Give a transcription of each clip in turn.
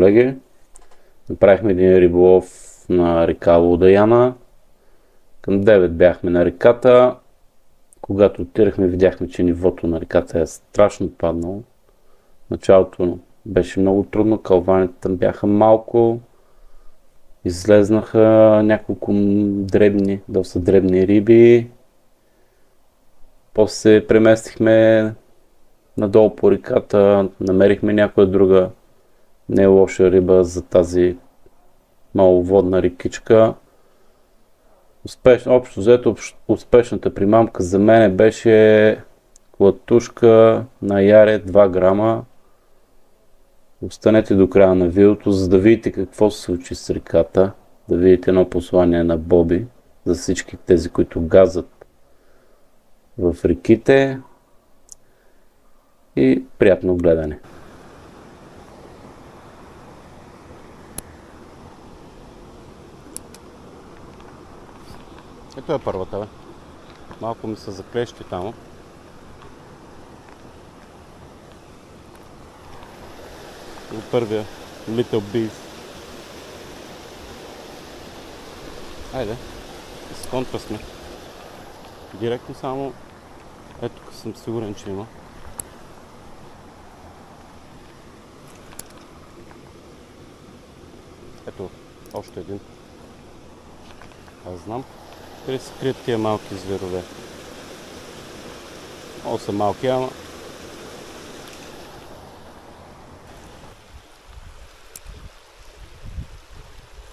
колеги. Направихме един риболов на река Лудаяна. Към 9 бяхме на реката. Когато отирахме, видяхме, че нивото на реката е страшно паднало. Началото беше много трудно, калваните там бяха малко. Излезнаха няколко доста дребни риби. После се преместихме надолу по реката, намерихме някоя друга не лоша риба за тази маловодна рекичка. Общо взето, успешната примамка за мен беше клатушка на яре 2 грама. Останете до края на видеото, за да видите какво се случи с реката, да видите едно послание на Боби за всички тези, които газат в реките, и приятно гледане. Ето е първата, бе. Малко ми се заклещи там. От първия Little Bees. Айде, с контра сме. Директно само, ето тук съм сигурен, че има. Ето, още един. Аз знам. Къде се крият тия малки зверове? Много са малки, ама...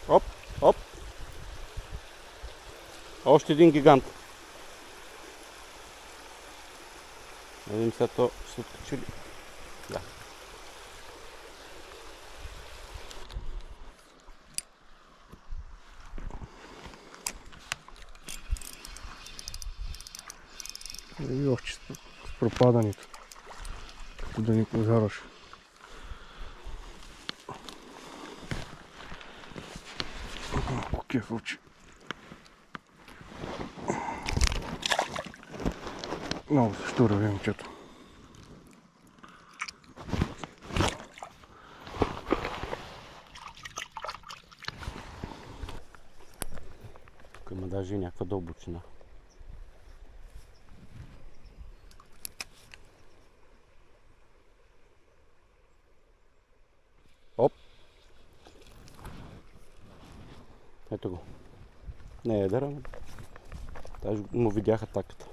Оп, оп! Още един гигант. Да видим сега то ще откачи ли? Да. И още с пропадането, като да ни повярваш. Малко кефълче. Много се штура, момчето. Тук има даже и някаква дълбочина. Оп! Ето го. Не е едър, ама даже му видях атаката.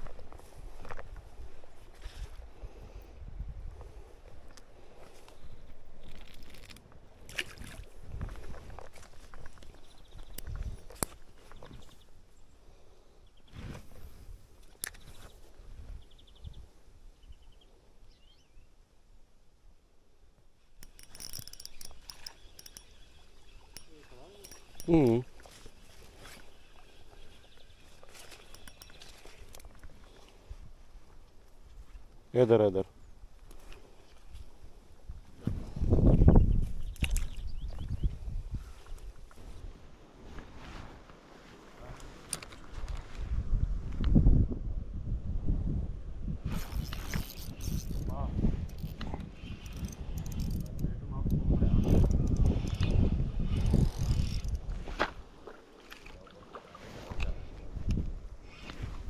Едър.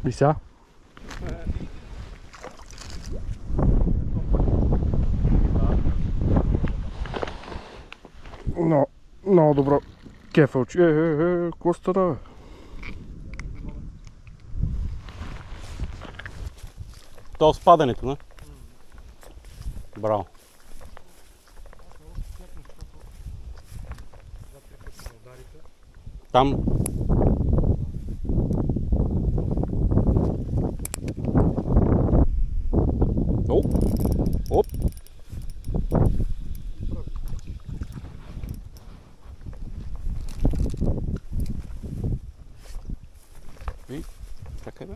И сега? Много добро кефълче. Какво стана, бе? То с падането, не? Браво. Там. Оп. Оп. И, чакай, бе.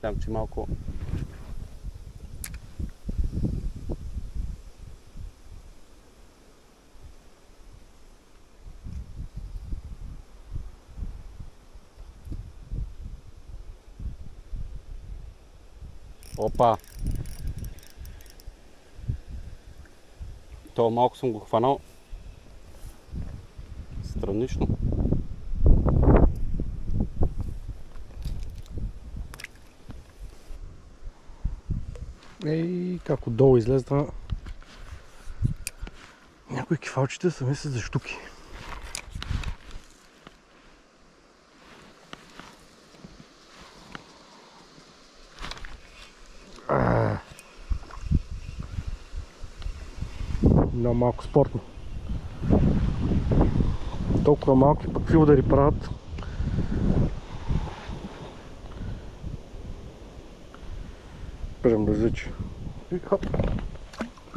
Там, че малко... Опа! То малко съм го хванал странично. Ей, как отдолу излезна. Някои кефалчета са мислят за щуки. Много малко спортно. Толкова малки, пък какви удари правят. Прям различи. И хоп.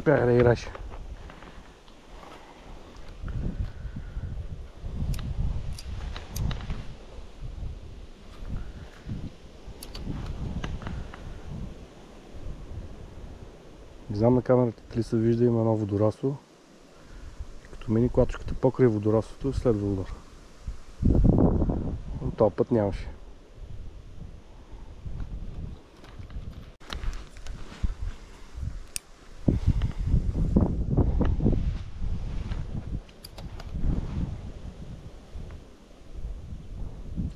Бях да играш. Не знам на камерата дали се вижда, има едно водорасло. Като мини клатушката покрай водораслото, следва удар. Но този път нямаше.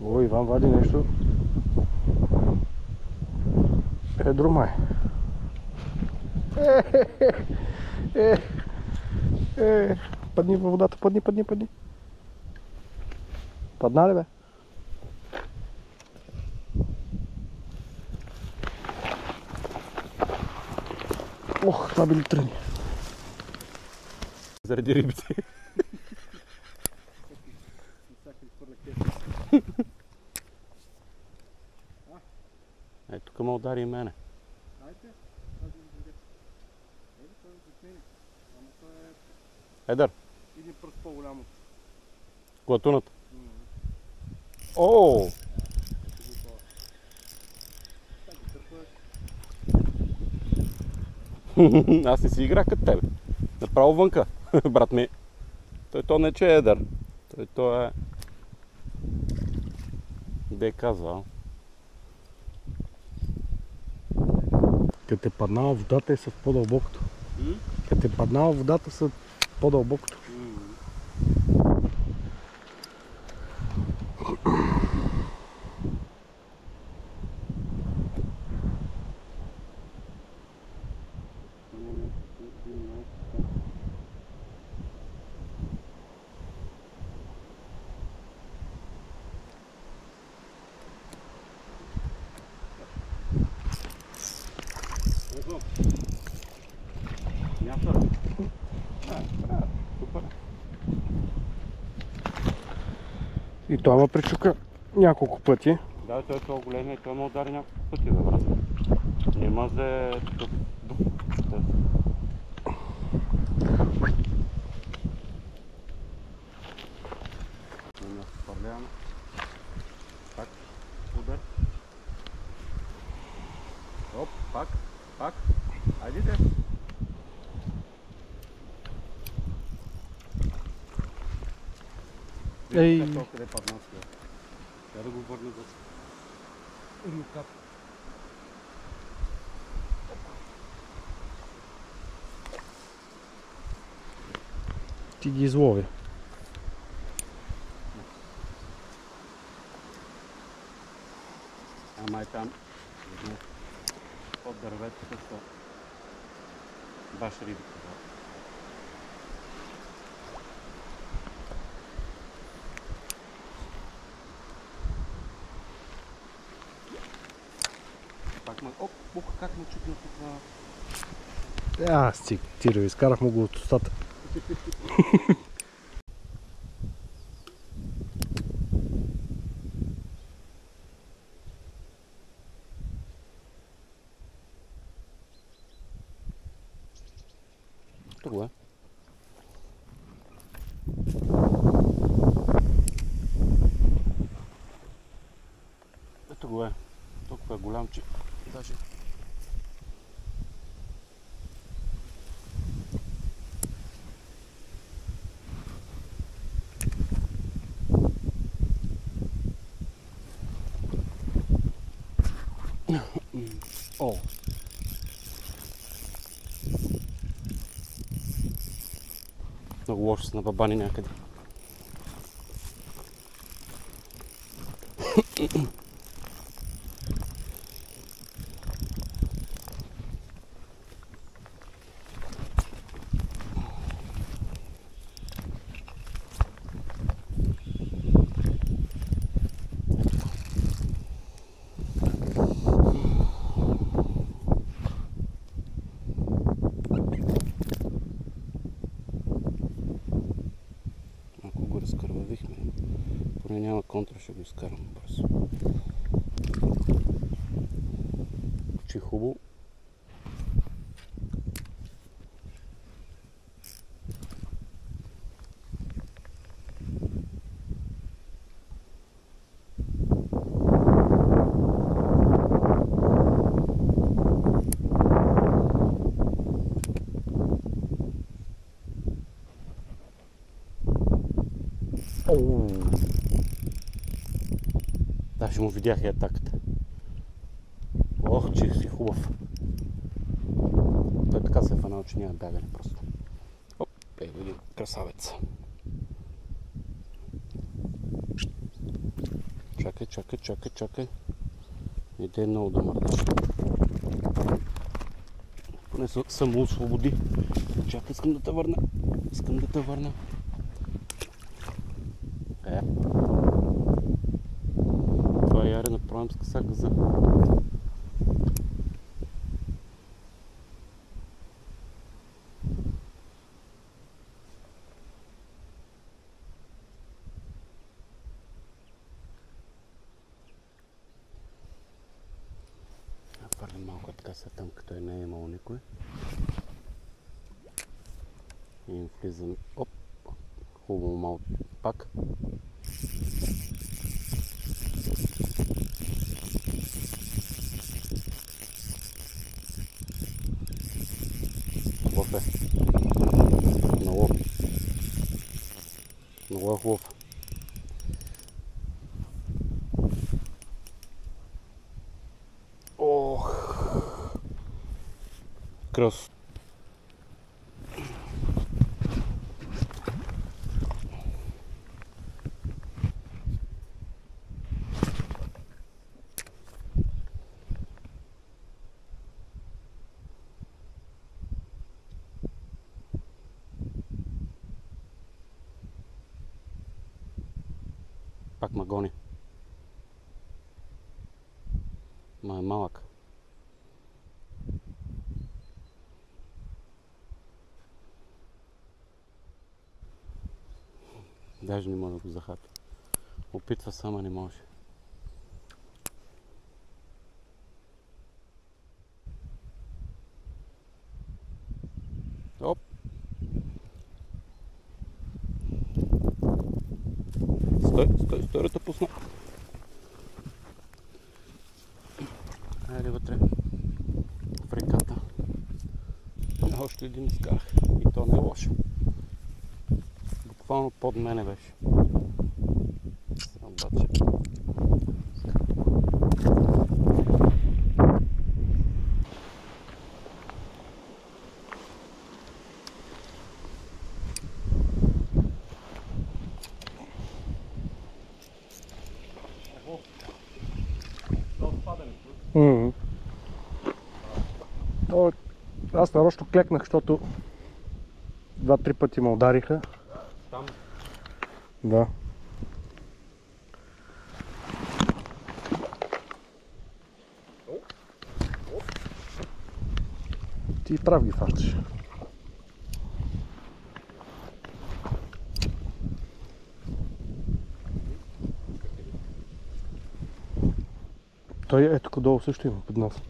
О, Иван вади нещо. Едро май. Падни във водата, падни. Падна ли бе? Ох, това били тръни. Заради рибите. Тук ме удари и мене. Едър. Един пръст по-голямо. Клатуната. О! Аз не си играх като тебе. Направо вънка, брат ми. Той не че е едър. Той е... Де казал. Като те паднава водата е са в по-дълбокото. Като те паднава водата са в по-дълбокото. И той ме причука няколко пъти. Да, той е това големия и той ме удари няколко пъти, бе, брат. Нема за такъв дух. Спарляваме. Пак. Удар. Оп, пак. Айде де. Ей! Къде падна сега? Тя да го върне за рюката. Ти ги излови. Ама е там. Под дърветата са баш рибите. Ох, как ме чукна тук. Аз цитира, изкарах му го от устата. Тук е. Ето го е. Толкова е голям, че даже... О! Много лошо са на бабани някъде. Ако го разкървавихме, поне няма контра, ще го изкарам бързо. Кучи хубаво. Даже му видях и атаката. Ох, че си хубав. Той така се е фанал, че няма бягане просто. Оп, един красавец. Чакай. Иде много да мърдаш. Поне само освободи. Чакай, искам да те върна. Това е яре направим с къса газа. Фърлим малко така са там, като не е имало никой. И влизам. Оп! Хубаво малко пак. Хубав е. Много е хубав. Ох! Кръс. Пак ма гони. Ма е малък. Даже не може да го захапи. Опитва сама, не може. Оп! Стой, да те пусна. Айде вътре. В реката. Още един изкарах. И то не е лошо. Буквално под мене беше. Обаче. Аз нарочно клекнах, защото 2-3 пъти ме удариха. Там? Да. Ти прав ги фащаш. Той е тук долу също има под нас.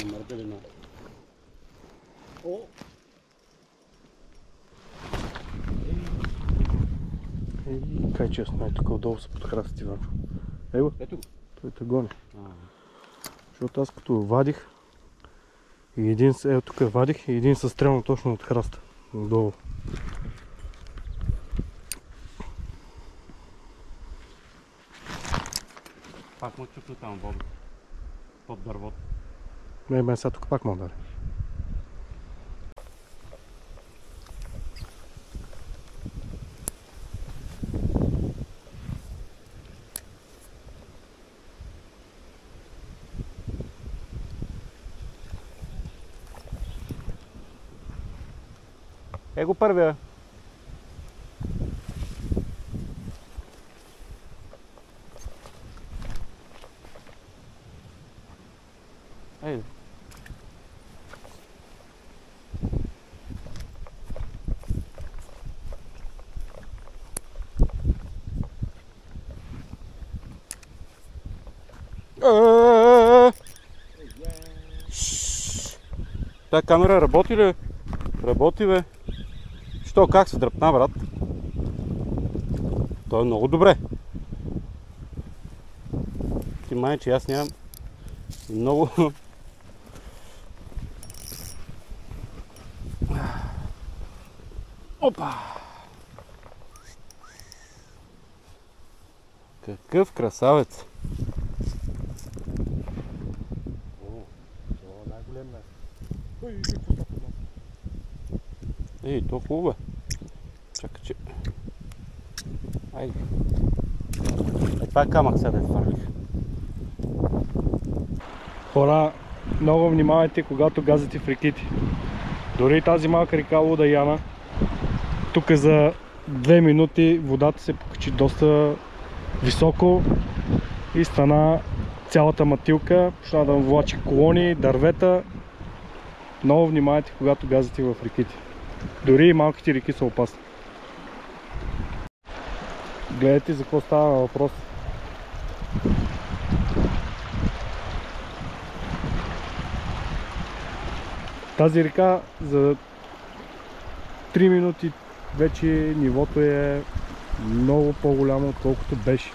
Не мърдали на... О! Кай честно, тук отдолу са под храстите, Иван. Его, Ето го. той те гони. Защото аз като вадих и един, тук вадих и един се стрелна точно от храста. Отдолу. Пак му чукна там, Боби. Под дървото. Не, сега тук пак ме удари. Его първия. Ей. Та камера работи ли? Работи, бе. Що, как се дръпна, брат? Той е много добре. Ти май, че аз нямам много... Опа! Какъв красавец! Ей, то хубаво е. Чакай, че... Айде. Това е камък сега да фърлих. Хора, много внимавайте, когато газите в реките. Дори тази малка река Луда Яна, тук за 2 минути водата се покачи доста високо и стана цялата матилка, почна да влачи колони, дървета. Много внимавайте, когато газите в реките. Дори и малките реки са опасни. Гледайте за какво става въпрос. Тази река за 3 минути вече нивото е много по-голямо, отколкото беше.